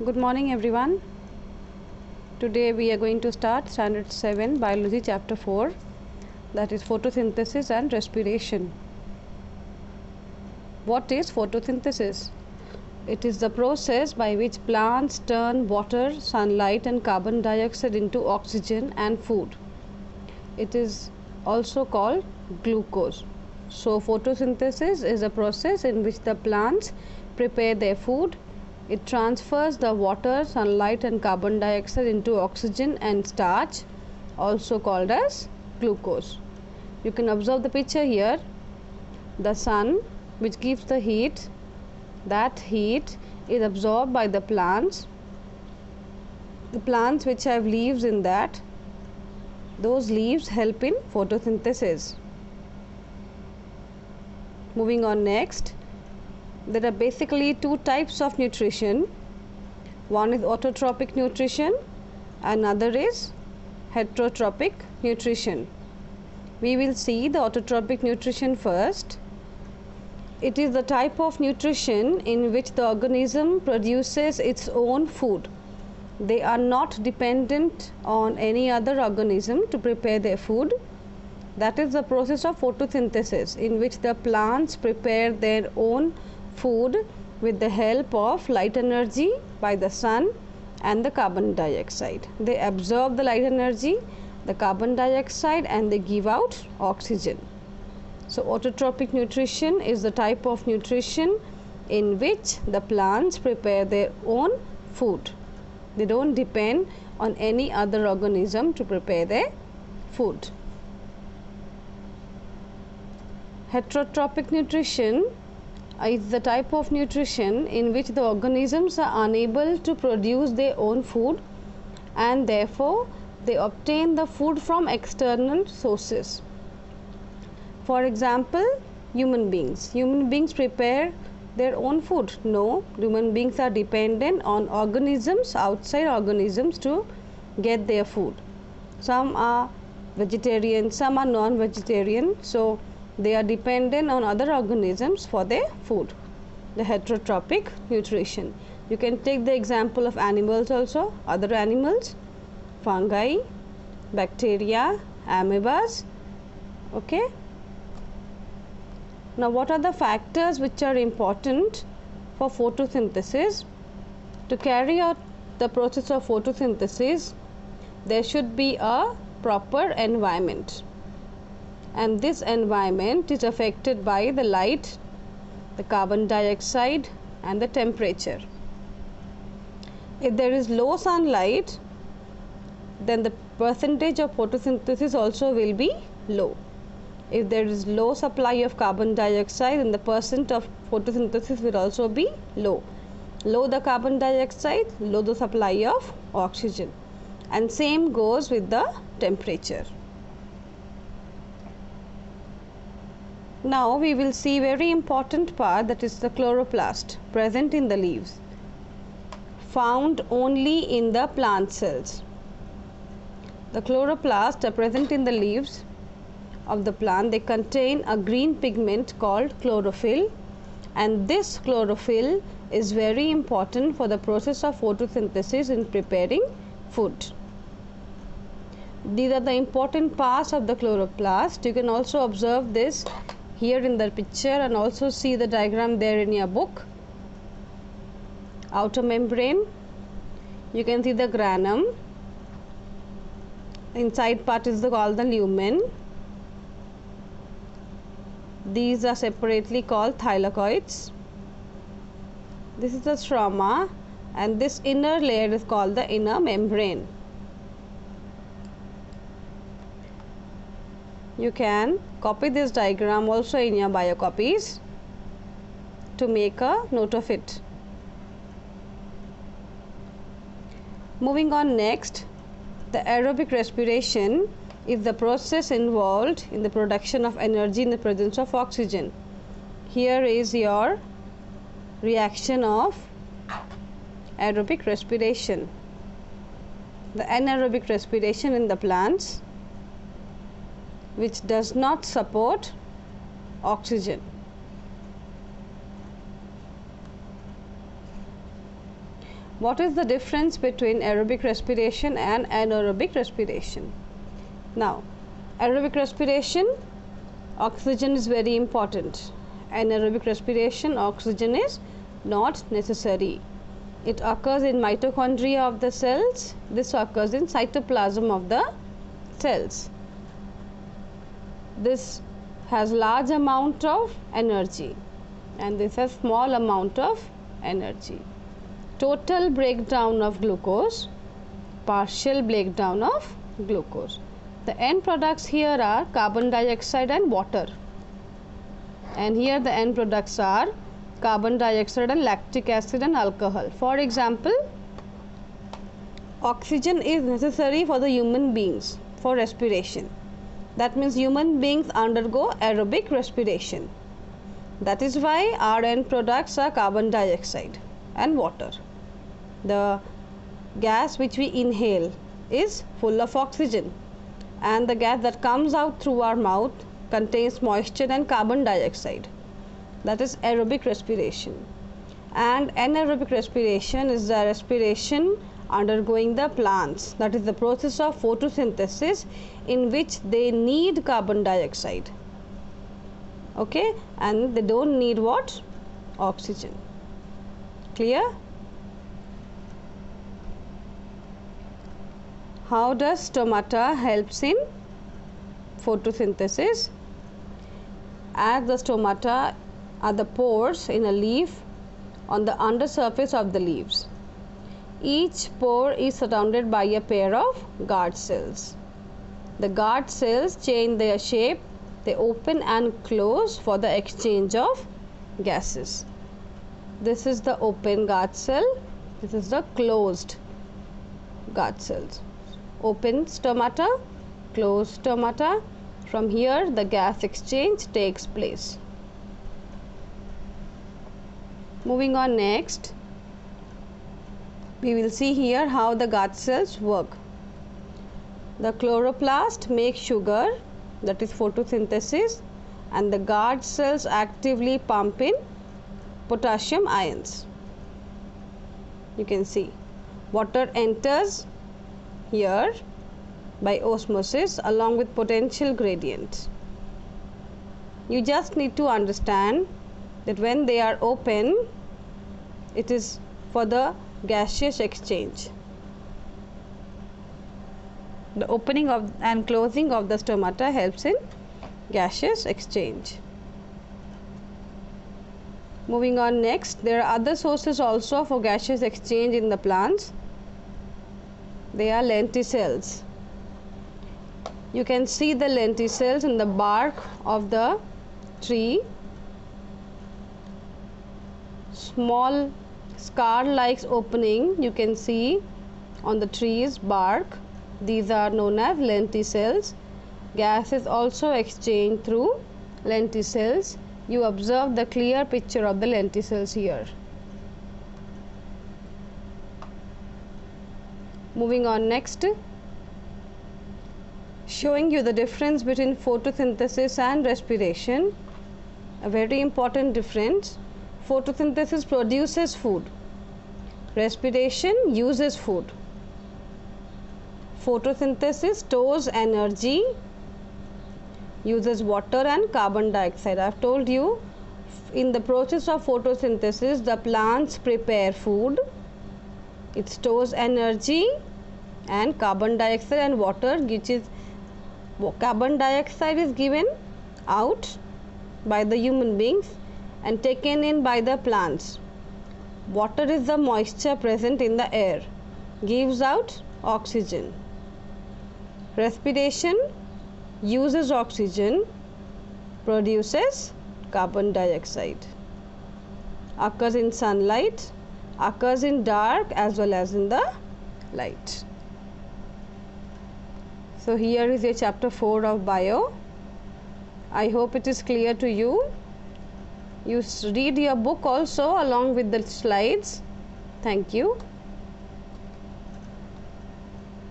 Good morning everyone. Today we are going to start Standard 7 Biology Chapter 4, that is Photosynthesis and Respiration. What is photosynthesis? It is the process by which plants turn water, sunlight and carbon dioxide into oxygen and food. It is also called glucose. So photosynthesis is a process in which the plants prepare their food. It transfers the water, sunlight and carbon dioxide into oxygen and starch, also called as glucose. You can observe the picture here. The sun, which gives the heat, that heat is absorbed by the plants. The plants which have leaves in that, those leaves help in photosynthesis. Moving on next. There are basically two types of nutrition. One is autotrophic nutrition, another is heterotrophic nutrition. We will see the autotrophic nutrition first. It is the type of nutrition in which the organism produces its own food. They are not dependent on any other organism to prepare their food. That is the process of photosynthesis, in which the plants prepare their own food with the help of light energy by the sun and the carbon dioxide. They absorb the light energy, the carbon dioxide, and they give out oxygen. So autotrophic nutrition is the type of nutrition in which the plants prepare their own food. They don't depend on any other organism to prepare their food. Heterotrophic nutrition is the type of nutrition in which the organisms are unable to produce their own food, and therefore they obtain the food from external sources. For example, human beings. Human beings prepare their own food. No, human beings are dependent on organisms, outside organisms, to get their food. Some are vegetarian, some are non-vegetarian, so they are dependent on other organisms for their food. The heterotrophic nutrition. You can take the example of animals also, other animals, fungi, bacteria, amoebas. Okay. Now what are the factors which are important for photosynthesis? To carry out the process of photosynthesis, there should be a proper environment. And this environment is affected by the light, the carbon dioxide and the temperature. If there is low sunlight, then the percentage of photosynthesis also will be low. If there is low supply of carbon dioxide, then the percent of photosynthesis will also be low. Low the carbon dioxide, low the supply of oxygen. And same goes with the temperature. Now we will see very important part, that is the chloroplast present in the leaves, found only in the plant cells. The chloroplasts are present in the leaves of the plant. They contain a green pigment called chlorophyll, and this chlorophyll is very important for the process of photosynthesis in preparing food. These are the important parts of the chloroplast. You can also observe this here in the picture and also see the diagram there in your book. Outer membrane, you can see the granum, inside part is called the lumen. These are separately called thylakoids. This is the stroma, and this inner layer is called the inner membrane. You can copy this diagram also in your biocopies to make a note of it. Moving on next, the aerobic respiration is the process involved in the production of energy in the presence of oxygen. Here is your reaction of aerobic respiration. The anaerobic respiration in the plants, which does not support oxygen. What is the difference between aerobic respiration and anaerobic respiration? Now, aerobic respiration, oxygen is very important. Anaerobic respiration, oxygen is not necessary. It occurs in mitochondria of the cells. This occurs in cytoplasm of the cells. This has large amount of energy and this has small amount of energy. Total breakdown of glucose, partial breakdown of glucose. The end products here are carbon dioxide and water, and here the end products are carbon dioxide and lactic acid and alcohol. For example, oxygen is necessary for the human beings for respiration. That means human beings undergo aerobic respiration. That is why our end products are carbon dioxide and water. The gas which we inhale is full of oxygen, and the gas that comes out through our mouth contains moisture and carbon dioxide. That is aerobic respiration. And anaerobic respiration is the respiration undergoing the plants. That is the process of photosynthesis in which they need carbon dioxide. Okay, and they don't need what? Oxygen. Clear? How does stomata helps in photosynthesis? As the stomata are the pores in a leaf on the undersurface of the leaves. Each pore is surrounded by a pair of guard cells. The guard cells change their shape. They open and close for the exchange of gases. This is the open guard cell. This is the closed guard cells. Open stomata, closed stomata. From here the gas exchange takes place. Moving on next, we will see here how the guard cells work. The chloroplast makes sugar, that is photosynthesis, and the guard cells actively pump in potassium ions. You can see water enters here by osmosis along with potential gradient. You just need to understand that when they are open, it is for the gaseous exchange. The opening of and closing of the stomata helps in gaseous exchange. Moving on next, there are other sources also for gaseous exchange in the plants. They are lenticels. You can see the lenticels in the bark of the tree. Small scar-like opening you can see on the tree's bark. These are known as lenticels. Gas is also exchanged through lenticels. You observe the clear picture of the lenticels here. Moving on next, showing you the difference between photosynthesis and respiration. A very important difference. Photosynthesis produces food. Respiration uses food. Photosynthesis stores energy, uses water and carbon dioxide. I have told you, in the process of photosynthesis, the plants prepare food. It stores energy and carbon dioxide and water, which is carbon dioxide is given out by the human beings and taken in by the plants. Water is the moisture present in the air, gives out oxygen. Respiration uses oxygen, produces carbon dioxide. Occurs in sunlight, occurs in dark as well as in the light. So here is your chapter 4 of bio. I hope it is clear to you. You read your book also along with the slides. Thank you.